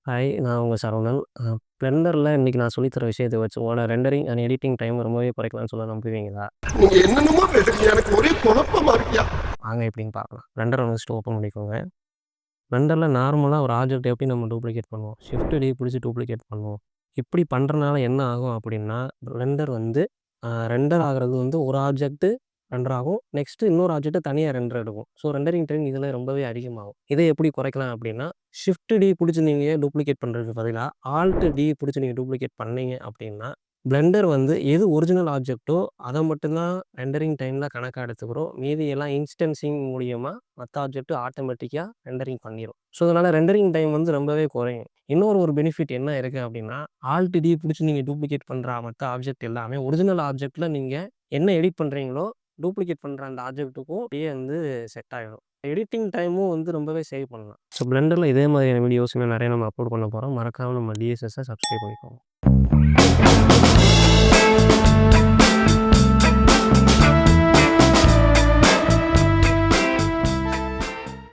Hi, நான் உங்க சரவணன். பிளெண்டர்ல இன்னைக்கு நான் சொல்லி தர விஷயத்த வச்சு உங்களோட ரெண்டரிங் அண்ட் எடிட்டிங் டைம் ரொம்பவே குறைக்கலாம்னு சொல்ல நம்புவீங்களா? நீங்க என்னென்னமோ பேசுறீங்க, எனக்கு ஒரே குழப்பமா இருக்கியா. வாங்க எப்படின்னு பார்க்கலாம். பிளெண்டர ஃபர்ஸ்ட்டு ஓப்பன் பண்ணிக்கோங்க. பிளெண்டர்ல நார்மலா ஒரு ஆப்ஜெக்ட் எப்படி நம்ம டூப்ளிகேட் பண்ணுவோம்? ஷிஃப்ட் டி பிடிச்சு டூப்ளிகேட் பண்ணுவோம். இப்படி பண்றனால என்ன ஆகும் அப்படின்னா, பிளெண்டர் வந்து ரெண்டர் ஆகுறது வந்து ஒரு ஆப்ஜெக்ட் ரெண்டர் ஆகும். நெக்ஸ்ட் இன்னொரு ஆப்ஜெக்ட்ட தனியா ரெண்டர் எடுக்கும். ஸோ ரெண்டரிங் டைம் இதில ரொம்பவே அதிகமாகும். இதை எப்படி குறைக்கலாம் அப்படின்னா, ஷிஃப்ட் டி பிடிச்சு நீங்க டூப்ளிகேட் பண்றதுக்கு பதிலா, ஆல்ட் டி பிடிச்சு நீங்க டூப்ளிகேட் பண்ணீங்க அப்படின்னா, பிளெண்டர் வந்து எது ஒரிஜினல் ஆப்ஜெக்ட்டோ அத மட்டும் தான் ரெண்டரிங் டைம்ல கணக்கா எடுத்துக்கிறோம். மீதி எல்லாம் இன்ஸ்டன்சிங் மூலியமா மத்த ஆப்ஜெக்ட் ஆட்டோமேட்டிக்கா ரெண்டரிங் பண்ணிரும். ஸோ அதனால ரெண்டரிங் டைம் வந்து ரொம்பவே குறையும். இன்னொரு பெனிஃபிட் என்ன இருக்கு அப்படின்னா, ஆல்ட் டி பிடிச்சு நீங்க டூப்ளிகேட் பண்ற மத்த ஆப்ஜெக்ட் எல்லாமே ஒரிஜினல் ஆப்ஜெக்ட்ல நீங்க என்ன எடிட் பண்றீங்களோ, டூப்ளிகேட் பண்ற அந்த ஆப்ஜெக்ட்டுக்கும் அப்படியே வந்து செட் ஆயிடும். எடிட்டிங் டைமும் வந்து ரொம்பவே சேவ் பண்ணலாம். ஸோ பிளெண்டர்ல இதே மாதிரியான வீடியோஸ் இன்னும் நிறைய நம்ம அப்லோட் பண்ண போறோம். மறக்காம நம்ம டிஎஸ்எஸ்ஸ சப்ஸ்கிரைப் பண்ணிக்கோங்க.